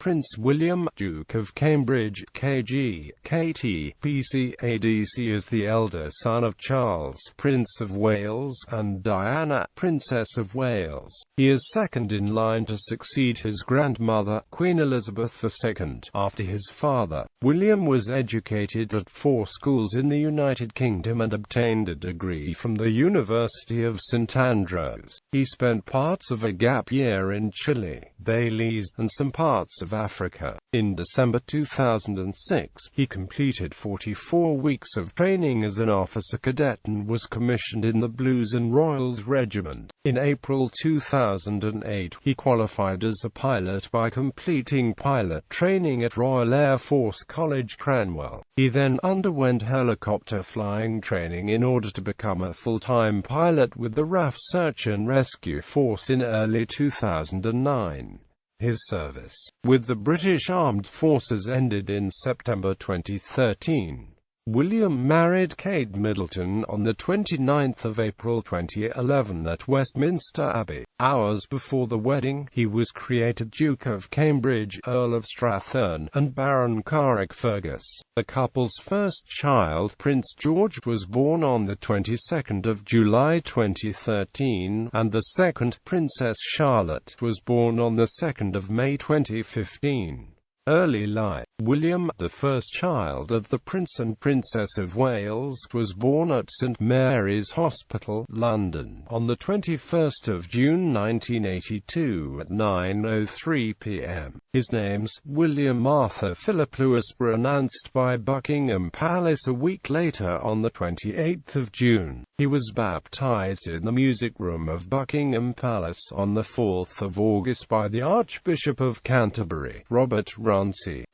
Prince William, Duke of Cambridge, KG, KT, PCADC is the elder son of Charles, Prince of Wales, and Diana, Princess of Wales. He is second in line to succeed his grandmother, Queen Elizabeth II, after his father. William was educated at 4 schools in the United Kingdom and obtained a degree from the University of St Andrews. He spent parts of a gap year in Chile, Belize, and some parts of Africa. In December 2006, he completed 44 weeks of training as an officer cadet and was commissioned in the Blues and Royals Regiment. In April 2008, he qualified as a pilot by completing pilot training at Royal Air Force College Cranwell. He then underwent helicopter flying training in order to become a full-time pilot with the RAF Search and Rescue Force in early 2009. His service with the British Armed Forces ended in September 2013. William married Kate Middleton on the 29th of April 2011 at Westminster Abbey. Hours before the wedding, he was created Duke of Cambridge, Earl of Strathern, and Baron Carrickfergus. The couple's first child, Prince George, was born on the 22nd of July 2013, and the second, Princess Charlotte, was born on the 2nd of May 2015. Early life. William, the first child of the Prince and Princess of Wales, was born at St Mary's Hospital, London, on the 21st of June 1982 at 9:03 p.m. His names, William Arthur Philip Lewis, were announced by Buckingham Palace a week later on the 28th of June. He was baptized in the music room of Buckingham Palace on the 4th of August by the Archbishop of Canterbury, Robert Runcie.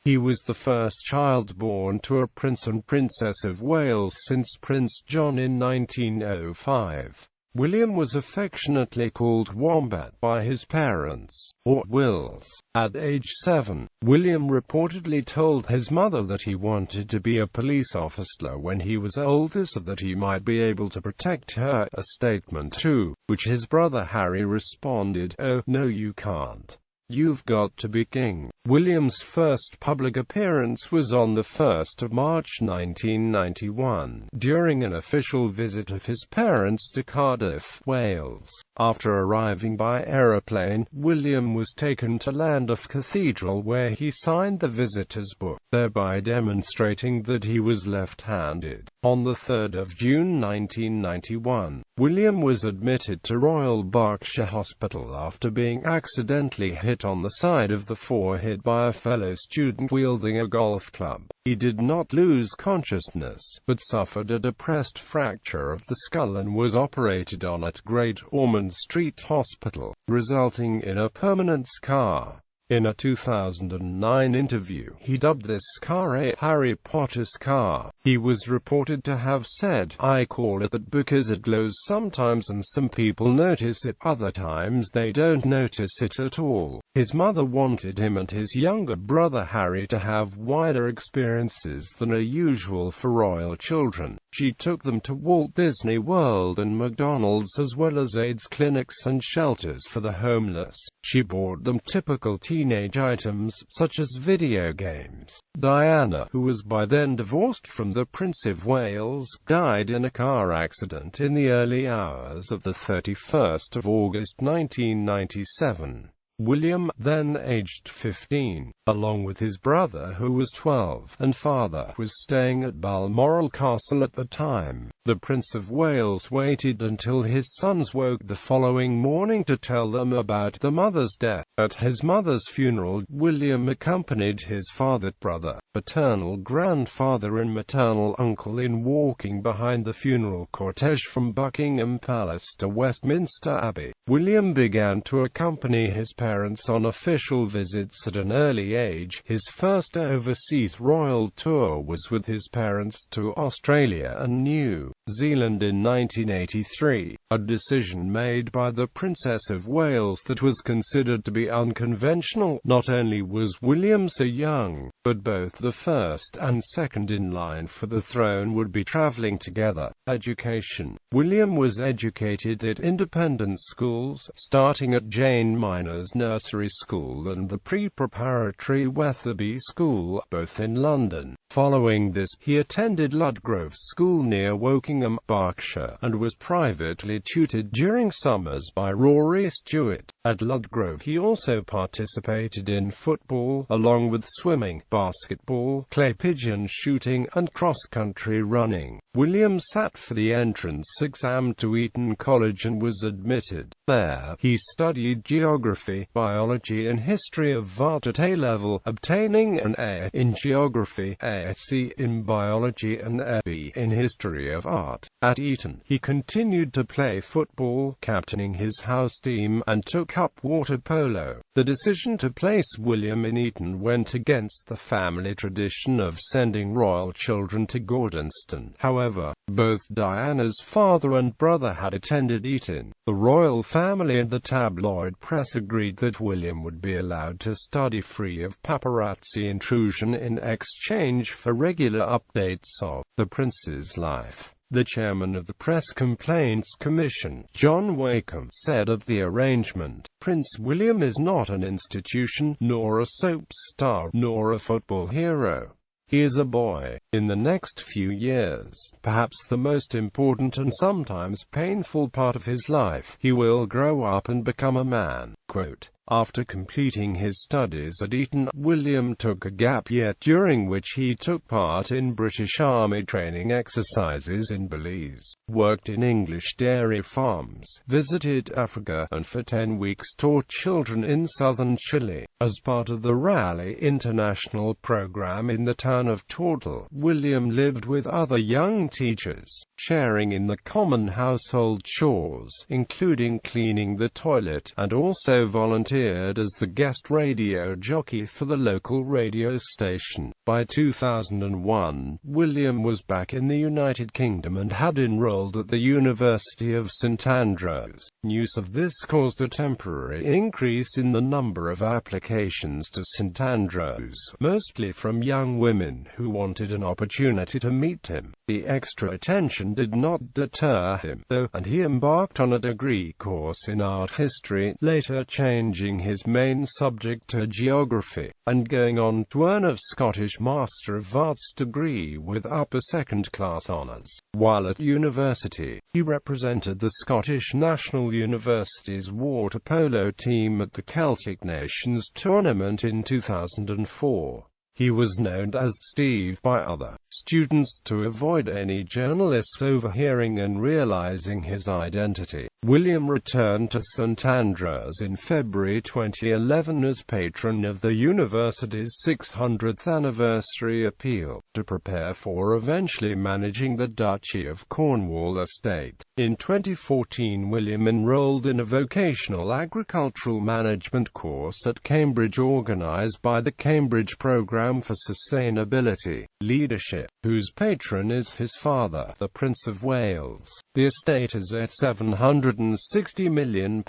He was the first child born to a Prince and Princess of Wales since Prince John in 1905. William was affectionately called Wombat by his parents, or Wills. At age 7, William reportedly told his mother that he wanted to be a police officer when he was older so that he might be able to protect her, a statement to which his brother Harry responded, "Oh, no you can't. You've got to be king." William's first public appearance was on the 1st of March 1991, during an official visit of his parents to Cardiff, Wales. After arriving by aeroplane, William was taken to Llandaff Cathedral where he signed the visitor's book, thereby demonstrating that he was left-handed. On the 3rd of June 1991, William was admitted to Royal Berkshire Hospital after being accidentally hit on the side of the forehead by a fellow student wielding a golf club. He did not lose consciousness, but suffered a depressed fracture of the skull and was operated on at Great Ormond Street Hospital, resulting in a permanent scar. In a 2009 interview, he dubbed this scar a Harry Potter scar. He was reported to have said, "I call it that because it glows sometimes and some people notice it, other times they don't notice it at all." His mother wanted him and his younger brother Harry to have wider experiences than are usual for royal children. She took them to Walt Disney World and McDonald's as well as AIDS clinics and shelters for the homeless. She bought them typical teenage items, such as video games. Diana, who was by then divorced from the Prince of Wales, died in a car accident in the early hours of the 31st of August 1997. William, then aged 15, along with his brother who was 12, and father, was staying at Balmoral Castle at the time. The Prince of Wales waited until his sons woke the following morning to tell them about the mother's death. At his mother's funeral, William accompanied his father, brother, paternal grandfather and maternal uncle in walking behind the funeral cortege from Buckingham Palace to Westminster Abbey. William began to accompany his parents on official visits at an early age. His first overseas royal tour was with his parents to Australia and New Zealand in 1983, a decision made by the Princess of Wales that was considered to be unconventional. Not only was William so young, but both the first and second in line for the throne would be traveling together. Education. William was educated at independent schools, starting at Jane Minor's Nursery School and the pre-preparatory Wetherby School, both in London. Following this, he attended Ludgrove School near Wokingham, Berkshire, and was privately tutored during summers by Rory Stewart. At Ludgrove he also participated in football, along with swimming, basketball, clay pigeon shooting, and cross-country running. William sat for the entrance exam to Eton College and was admitted. There, he studied geography, biology and history of art at A-level, obtaining an A in geography, a C in biology and a B in history of art. At Eton, he continued to play football, captaining his house team, and took up water polo. The decision to place William in Eton went against the family tradition of sending royal children to Gordonston. However, both Diana's father and brother had attended Eton. The royal family and the tabloid press agreed that William would be allowed to study free of paparazzi intrusion in exchange for regular updates of the prince's life. The chairman of the Press Complaints Commission, John Wakeham, said of the arrangement, "Prince William is not an institution, nor a soap star, nor a football hero. He is a boy. In the next few years, perhaps the most important and sometimes painful part of his life, he will grow up and become a man." Quote, after completing his studies at Eton, William took a gap year, during which he took part in British Army training exercises in Belize, worked in English dairy farms, visited Africa, and for 10 weeks taught children in southern Chile. As part of the Raleigh International program in the town of Tortle, William lived with other young teachers, sharing in the common household chores, including cleaning the toilet, and also volunteered as the guest radio jockey for the local radio station. By 2001, William was back in the United Kingdom and had enrolled at the University of St Andrews. News of this caused a temporary increase in the number of applications to St Andrews, mostly from young women who wanted an opportunity to meet him. The extra attention did not deter him, though, and he embarked on a degree course in art history, later changing his main subject to geography, and going on to earn a Scottish Master of Arts degree with upper second-class honours. While at university, he represented the Scottish National University's water polo team at the Celtic Nations tournament in 2004. He was known as Steve by other students to avoid any journalists overhearing and realizing his identity. William returned to St Andrews in February 2011 as patron of the university's 600th anniversary appeal, to prepare for eventually managing the Duchy of Cornwall estate. In 2014, William enrolled in a vocational agricultural management course at Cambridge organized by the Cambridge Programme for Sustainability Leadership, whose patron is his father, the Prince of Wales. The estate is a £760 million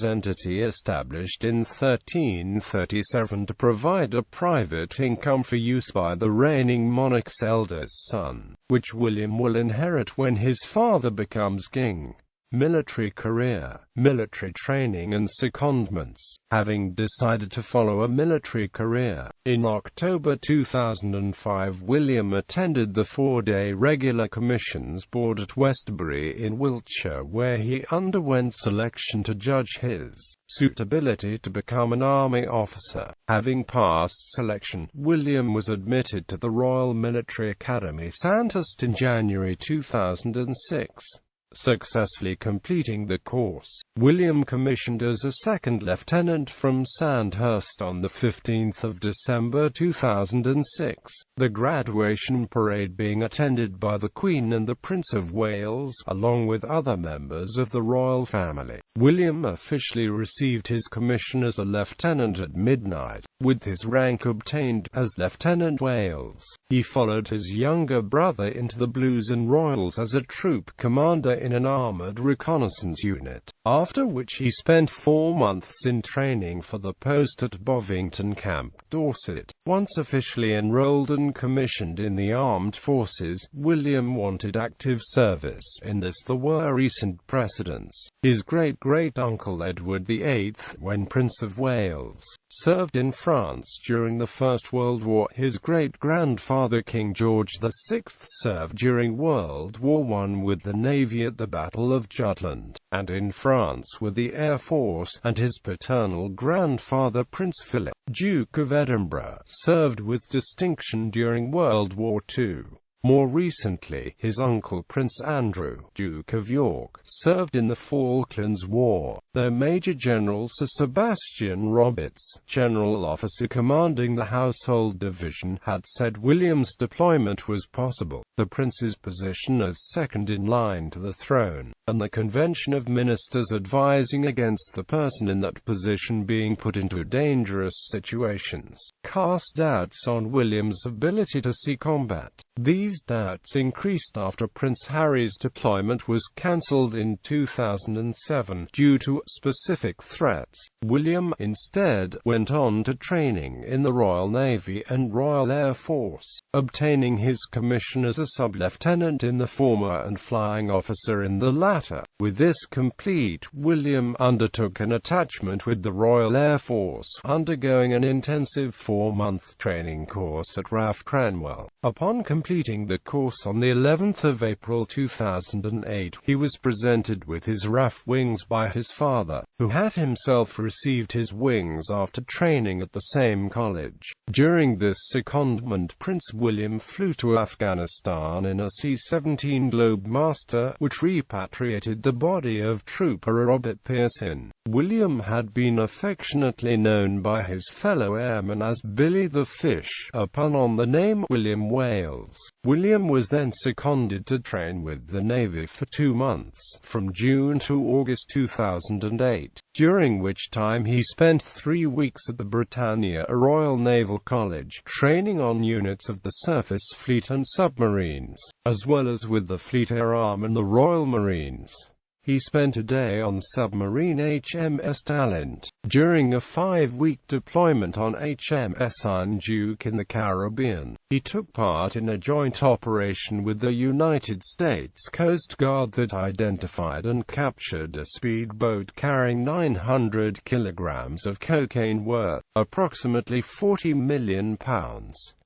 entity established in 1337 to provide a private income for use by the reigning monarch's eldest son, which William will inherit when his father becomes king. Military career, military training and secondments. Having decided to follow a military career, in October 2005 William attended the 4-day Regular Commissions Board at Westbury in Wiltshire, where he underwent selection to judge his suitability to become an army officer. Having passed selection, William was admitted to the Royal Military Academy Sandhurst in January 2006. Successfully completing the course, William commissioned as a second lieutenant from Sandhurst on 15 December 2006, the graduation parade being attended by the Queen and the Prince of Wales, along with other members of the royal family. William officially received his commission as a lieutenant at midnight, with his rank obtained as Lieutenant Wales. He followed his younger brother into the Blues and Royals as a troop commander in an armoured reconnaissance unit. after which he spent 4 months in training for the post at Bovington Camp, Dorset. Once officially enrolled and commissioned in the armed forces, William wanted active service. In this there were recent precedents. His great-great-uncle Edward VIII, when Prince of Wales, served in France during the First World War. His great-grandfather King George VI served during World War I with the Navy at the Battle of Jutland, and in France with the Air Force, and his paternal grandfather Prince Philip, Duke of Edinburgh, served with distinction during World War II. More recently, his uncle Prince Andrew, Duke of York, served in the Falklands War, though Major General Sir Sebastian Roberts, general officer commanding the Household Division, had said William's deployment was possible. The prince's position as second in line to the throne, and the Convention of Ministers advising against the person in that position being put into dangerous situations, cast doubts on William's ability to see combat. These doubts increased after Prince Harry's deployment was cancelled in 2007 due to specific threats. William, instead, went on to training in the Royal Navy and Royal Air Force, obtaining his commission as a sub-lieutenant in the former and flying officer in the latter. With this complete, William undertook an attachment with the Royal Air Force, undergoing an intensive 4-month training course at RAF Cranwell. Upon completing the course on the 11th of April 2008, he was presented with his RAF wings by his father, who had himself received his wings after training at the same college. During this secondment, Prince William flew to Afghanistan in a C-17 Globemaster, which repatriated the body of Trooper Robert Pearson. William had been affectionately known by his fellow airmen as Billy the Fish, a pun on the name William Wales. William was then seconded to train with the Navy for 2 months, from June to August 2008, during which time he spent 3 weeks at the Britannia, a Royal Naval College, training on units of the surface fleet and submarines, as well as with the Fleet Air Arm and the Royal Marines. He spent a day on submarine HMS Talent, during a 5-week deployment on HMS Iron Duke in the Caribbean. He took part in a joint operation with the United States Coast Guard that identified and captured a speedboat carrying 900 kilograms of cocaine worth approximately £40 million.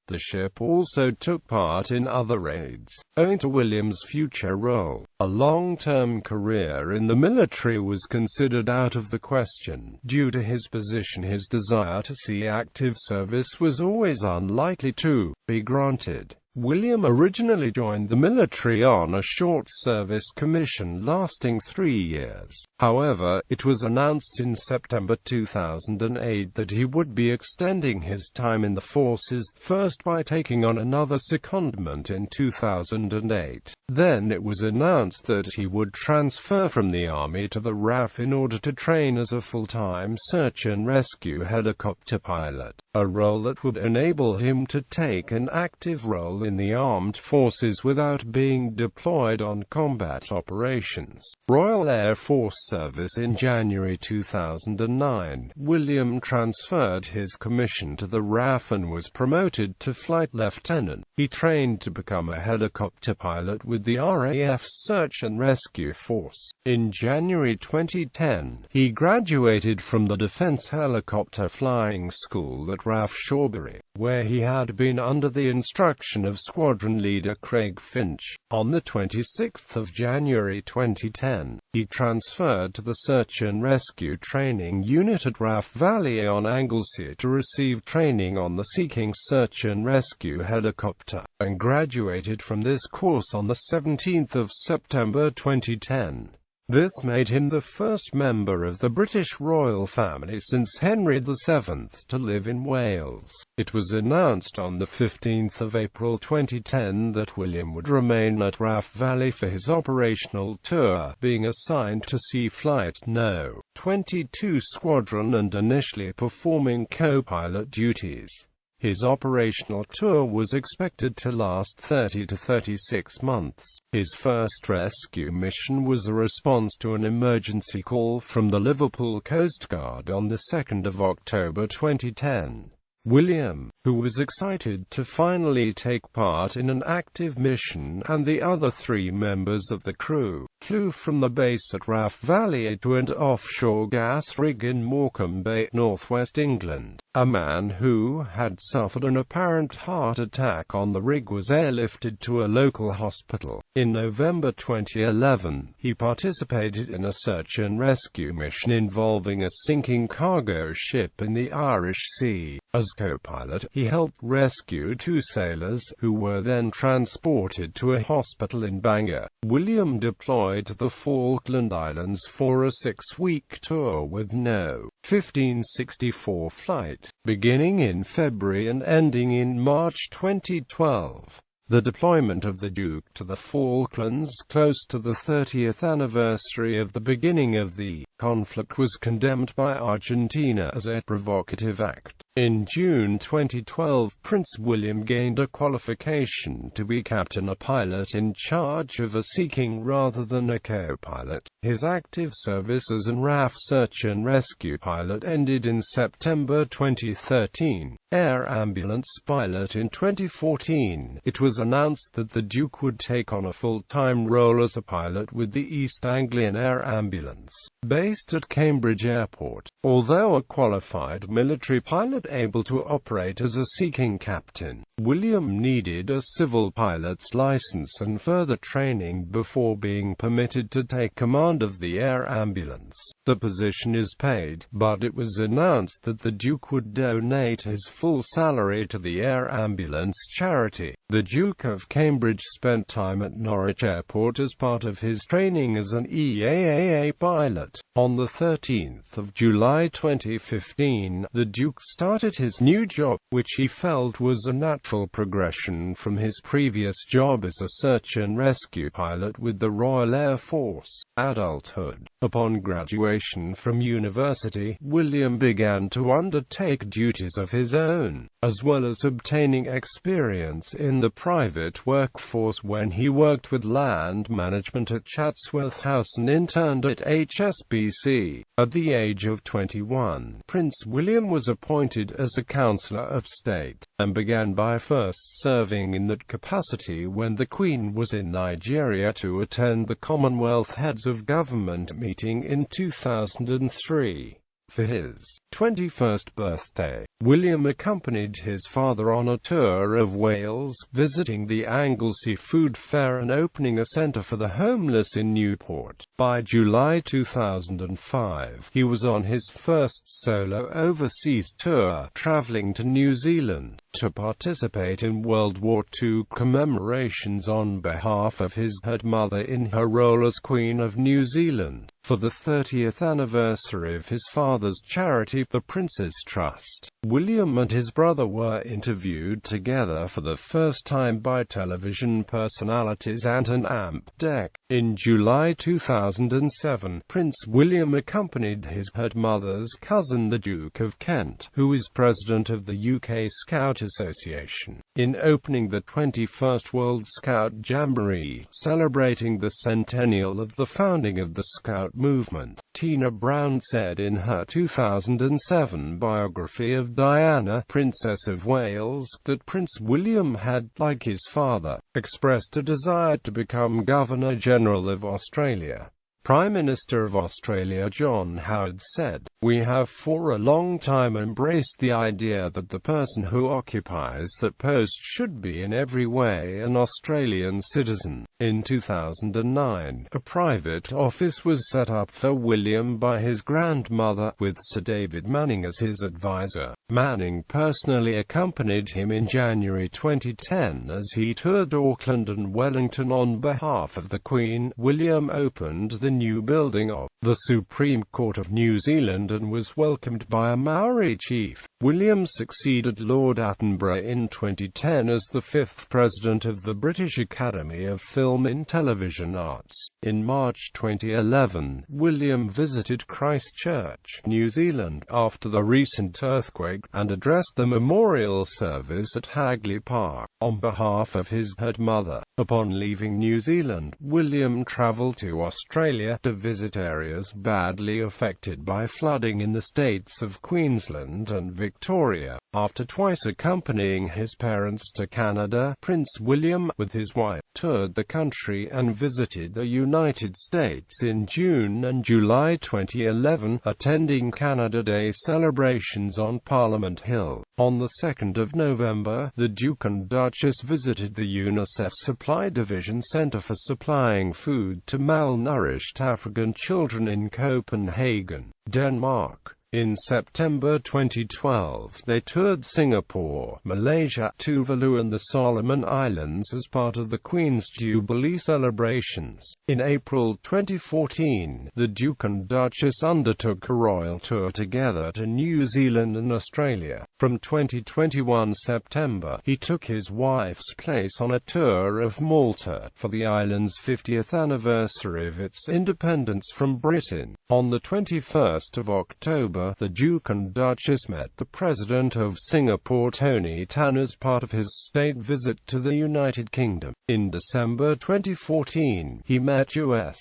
The ship also took part in other raids. Owing to William's future role, a long-term career in the military was considered out of the question. Due to his position, his desire to see active service was always unlikely to be granted. William originally joined the military on a short service commission lasting 3 years. However, it was announced in September 2008 that he would be extending his time in the forces, first by taking on another secondment in 2008. Then it was announced that he would transfer from the Army to the RAF in order to train as a full-time search and rescue helicopter pilot, a role that would enable him to take an active role in the armed forces without being deployed on combat operations. Royal Air Force service. In January 2009, William transferred his commission to the RAF and was promoted to flight lieutenant. He trained to become a helicopter pilot with the RAF's Search and Rescue Force. In January 2010, he graduated from the Defense Helicopter Flying School at RAF Shawbury, where he had been under the instruction of Squadron Leader Craig Finch. On the 26th of January 2010, he transferred to the Search and Rescue Training Unit at RAF Valley on Anglesey to receive training on the Sea King Search and Rescue Helicopter, and graduated from this course on the 17th of September 2010. This made him the first member of the British royal family since Henry VII to live in Wales. It was announced on the 15th of April 2010 that William would remain at RAF Valley for his operational tour, being assigned to Sea Flight No. 22 Squadron and initially performing co-pilot duties. His operational tour was expected to last 30 to 36 months. His first rescue mission was a response to an emergency call from the Liverpool Coast Guard on the 2nd of October 2010. William, who was excited to finally take part in an active mission, and the other 3 members of the crew, flew from the base at Raff Valley to an offshore gas rig in Morecambe Bay, northwest England. A man who had suffered an apparent heart attack on the rig was airlifted to a local hospital. In November 2011, he participated in a search and rescue mission involving a sinking cargo ship in the Irish Sea. As co-pilot, he helped rescue 2 sailors, who were then transported to a hospital in Bangor. William deployed to the Falkland Islands for a 6-week tour with no 1564 flight, beginning in February and ending in March 2012. The deployment of the Duke to the Falklands, close to the 30th anniversary of the beginning of the conflict, was condemned by Argentina as a provocative act. In June 2012, Prince William gained a qualification to be captain, a pilot in charge of a seeking rather than a co-pilot. His active service as an RAF search and rescue pilot ended in September 2013. Air ambulance pilot in 2014. It was announced that the Duke would take on a full-time role as a pilot with the East Anglian Air Ambulance, based at Cambridge Airport. Although a qualified military pilot able to operate as a seeking captain, William needed a civil pilot's license and further training before being permitted to take command of the air ambulance. The position is paid, but it was announced that the Duke would donate his full salary to the air ambulance charity. The Duke of Cambridge spent time at Norwich Airport as part of his training as an EAAA pilot. On the 13th of July 2015, the Duke started his new job, which he felt was a natural progression from his previous job as a search and rescue pilot with the Royal Air Force. Adulthood. Upon graduation from university, William began to undertake duties of his own, as well as obtaining experience in the private workforce when he worked with land management at Chatsworth House and interned at HSBC. At the age of 21, Prince William was appointed as a Councillor of State, and began by first serving in that capacity when the Queen was in Nigeria to attend the Commonwealth Heads of Government meeting in 2003. For his 21st birthday, William accompanied his father on a tour of Wales, visiting the Anglesey Food Fair and opening a centre for the homeless in Newport. By July 2005, he was on his first solo overseas tour, travelling to New Zealand to participate in World War II commemorations on behalf of his mother in her role as Queen of New Zealand. For the 30th anniversary of his father's charity, the Prince's Trust, William and his brother were interviewed together for the first time by television personalities Anton Amp Deck. In July 2007, Prince William accompanied his mother's cousin, the Duke of Kent, who is president of the UK Scout Association, in opening the 21st World Scout Jamboree, celebrating the centennial of the founding of the Scout movement. Tina Brown said in her 2007 biography of Diana, Princess of Wales, that Prince William had, like his father, expressed a desire to become Governor-General of Australia. Prime Minister of Australia John Howard said, "We have for a long time embraced the idea that the person who occupies that post should be in every way an Australian citizen." In 2009, a private office was set up for William by his grandmother, with Sir David Manning as his advisor. Manning personally accompanied him in January 2010 as he toured Auckland and Wellington on behalf of the Queen. William opened the new building of the Supreme Court of New Zealand and was welcomed by a Maori chief. William succeeded Lord Attenborough in 2010 as the 5th President of the British Academy of Film film and television arts. In March 2011, William visited Christchurch, New Zealand, after the recent earthquake, and addressed the memorial service at Hagley Park, on behalf of his hurt mother. Upon leaving New Zealand, William travelled to Australia to visit areas badly affected by flooding in the states of Queensland and Victoria. After twice accompanying his parents to Canada, Prince William, with his wife, toured the country and visited the United States in June and July 2011, attending Canada Day celebrations on Parliament Hill. On the 2nd of November, the Duke and Duchess visited the UNICEF Supply Division Centre for supplying food to malnourished African children in Copenhagen, Denmark. In September 2012, they toured Singapore, Malaysia, Tuvalu and the Solomon Islands as part of the Queen's Jubilee celebrations. In April 2014, the Duke and Duchess undertook a royal tour together to New Zealand and Australia. From 2021 September, he took his wife's place on a tour of Malta, for the island's 50th anniversary of its independence from Britain. On the 21st of October, the Duke and Duchess met the President of Singapore Tony Tan as part of his state visit to the United Kingdom. In December 2014, he met U.S.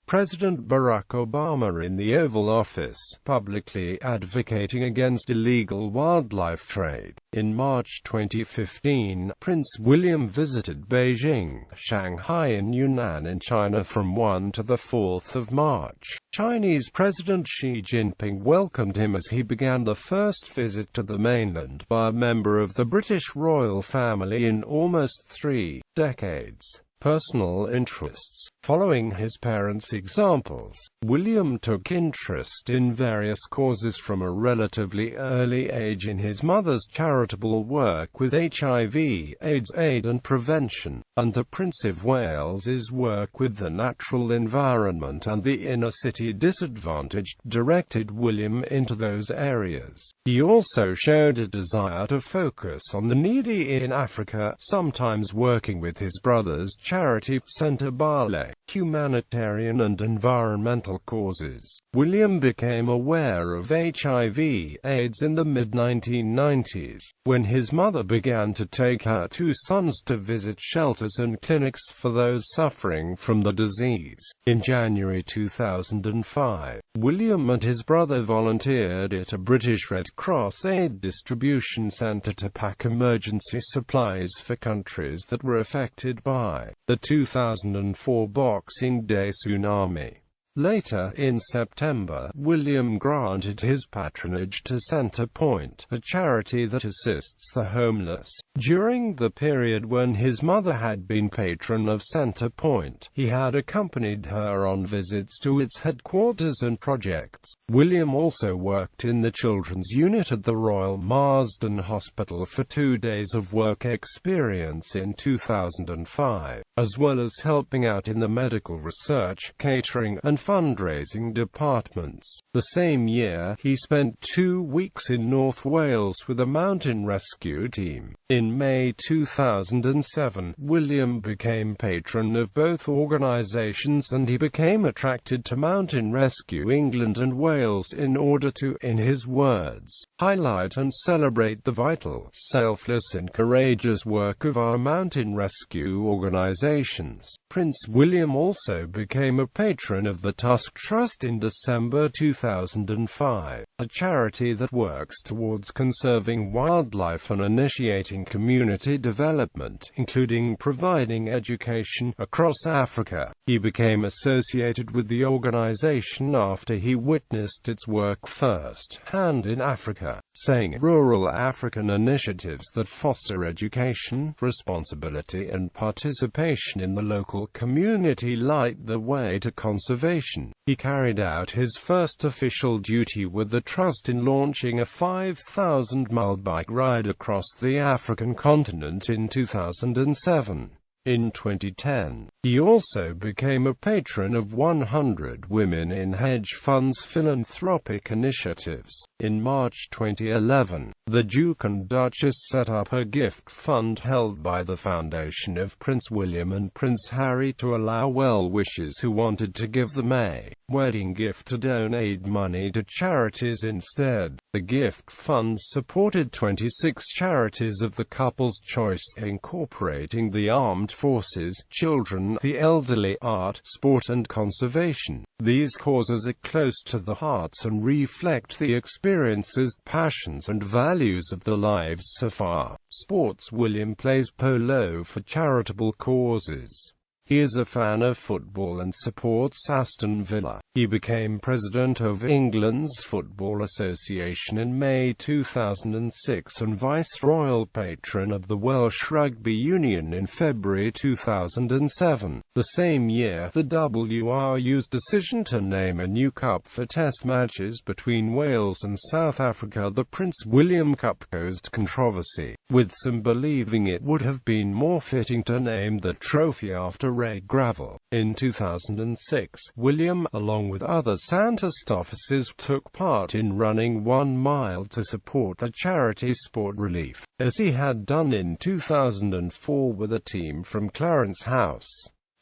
President Barack Obama in the Oval Office, publicly advocating against illegal wildlife trade. In March 2015, Prince William visited Beijing, Shanghai and Yunnan in China from 1 to the 4th of March. Chinese President Xi Jinping welcomed him as he began the first visit to the mainland by a member of the British royal family in almost 3 decades. Personal interests. Following his parents' examples, William took interest in various causes from a relatively early age in his mother's charitable work with HIV, AIDS aid and prevention, and the Prince of Wales's work with the natural environment and the inner-city disadvantaged directed William into those areas. He also showed a desire to focus on the needy in Africa, sometimes working with his brother's charity Centre Bale, humanitarian and environmental causes. William became aware of HIV/AIDS in the mid-1990s, when his mother began to take her 2 sons to visit shelters and clinics for those suffering from the disease. In January 2005, William and his brother volunteered at a British Red Cross aid distribution centre to pack emergency supplies for countries that were affected by the 2004 Boxing Day tsunami. Later, in September, William granted his patronage to Centre Point, a charity that assists the homeless. During the period when his mother had been patron of Centre Point, he had accompanied her on visits to its headquarters and projects. William also worked in the children's unit at the Royal Marsden Hospital for 2 days of work experience in 2005, as well as helping out in the medical research, catering, and fundraising departments. The same year, he spent 2 weeks in North Wales with a mountain rescue team. In May 2007, William became patron of both organisations and he became attracted to Mountain Rescue England and Wales in order to, in his words, highlight and celebrate the vital, selfless and courageous work of our mountain rescue organisations. Prince William also became a patron of the Tusk Trust in December 2005, a charity that works towards conserving wildlife and initiating community development, including providing education across Africa. He became associated with the organization after he witnessed its work first-hand in Africa, saying, "Rural African initiatives that foster education, responsibility and participation in the local community light the way to conservation." He carried out his first official duty with the Trust in launching a 5,000-mile bike ride across the African continent in 2007. In 2010, he also became a patron of 100 Women in Hedge Funds philanthropic initiatives. In March 2011, The Duke and Duchess set up a gift fund held by the foundation of Prince William and Prince Harry to allow well-wishers who wanted to give them a wedding gift to donate money to charities instead. The gift fund supported 26 charities of the couple's choice, incorporating the armed forces, children, the elderly, art, sport and conservation. These causes are close to the hearts and reflect the experiences, passions and values of their lives so far. Sports. William plays polo for charitable causes. He is a fan of football and supports Aston Villa. He became president of England's Football Association in May 2006 and vice-royal patron of the Welsh Rugby Union in February 2007. The same year, the WRU's decision to name a new cup for test matches between Wales and South Africa, the Prince William Cup, caused controversy, with some believing it would have been more fitting to name the trophy after Ray Gravel. In 2006, William, along with other Sandhurst officers, took part in running 1 mile to support the charity Sport Relief, as he had done in 2004 with a team from Clarence House.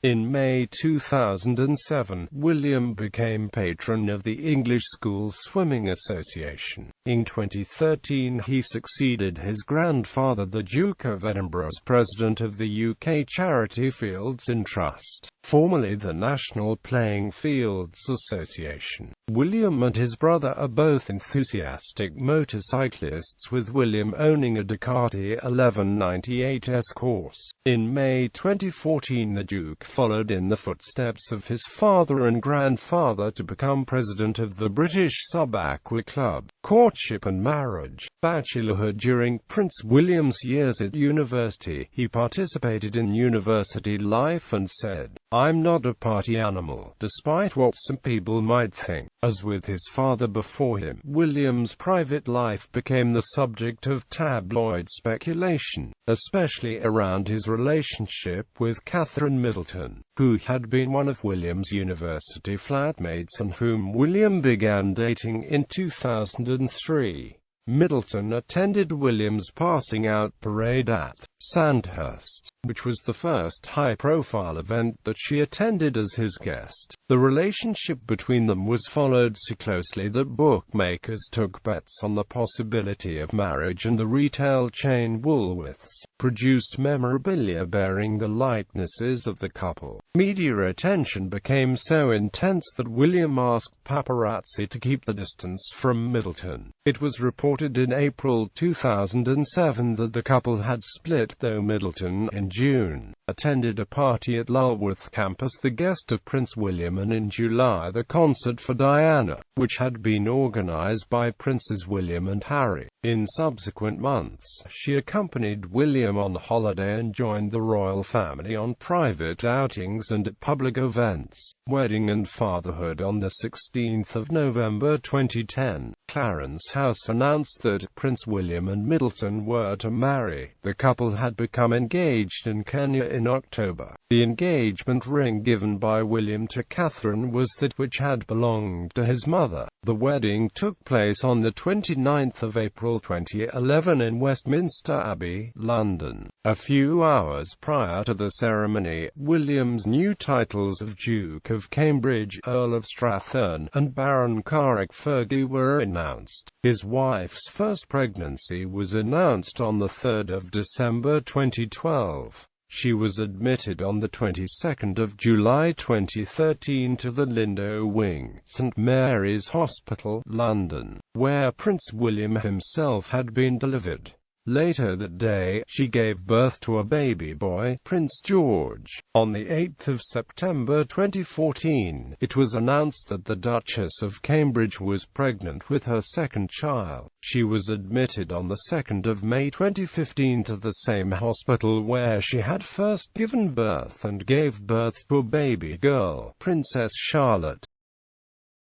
In May 2007, William became patron of the English School Swimming Association. In 2013, he succeeded his grandfather, the Duke of Edinburgh, as president of the UK charity Fields in Trust, formerly the National Playing Fields Association. William and his brother are both enthusiastic motorcyclists, with William owning a Ducati 1198 S-Corse. In May 2014, the Duke followed in the footsteps of his father and grandfather to become president of the British Sub-Aqua Club. Courtship and marriage. Bachelorhood. During Prince William's years at university, he participated in university life and said, "I'm not a party animal," despite what some people might think. As with his father before him, William's private life became the subject of tabloid speculation, especially around his relationship with Catherine Middleton, who had been one of William's university flatmates and whom William began dating in 2003. Middleton attended William's passing out parade at Sandhurst, which was the first high-profile event that she attended as his guest. The relationship between them was followed so closely that bookmakers took bets on the possibility of marriage, and the retail chain Woolworths produced memorabilia bearing the likenesses of the couple. Media attention became so intense that William asked paparazzi to keep the distance from Middleton. It was reported in April 2007 that the couple had split, though Middleton, in June, attended a party at Lulworth campus, the guest of Prince William, and in July the concert for Diana, which had been organized by Princes William and Harry. In subsequent months, she accompanied William on holiday and joined the royal family on private outings and at public events. Wedding and fatherhood. On the 16th of November 2010, Clarence House announced that Prince William and Middleton were to marry. The couple had become engaged in Kenya in October. The engagement ring given by William to Catherine was that which had belonged to his mother. The wedding took place on the 29th of April 2011 in Westminster Abbey, London. A few hours prior to the ceremony, William's new titles of Duke of Cambridge, Earl of Strathern, and Baron Carrickfergus were announced. His wife's first pregnancy was announced on the 3rd of December 2012. She was admitted on the 22nd of July 2013 to the Lindo Wing, St Mary's Hospital, London, where Prince William himself had been delivered. Later that day, she gave birth to a baby boy, Prince George. On the 8th of September 2014, it was announced that the Duchess of Cambridge was pregnant with her second child. She was admitted on the 2nd of May 2015 to the same hospital where she had first given birth and gave birth to a baby girl, Princess Charlotte.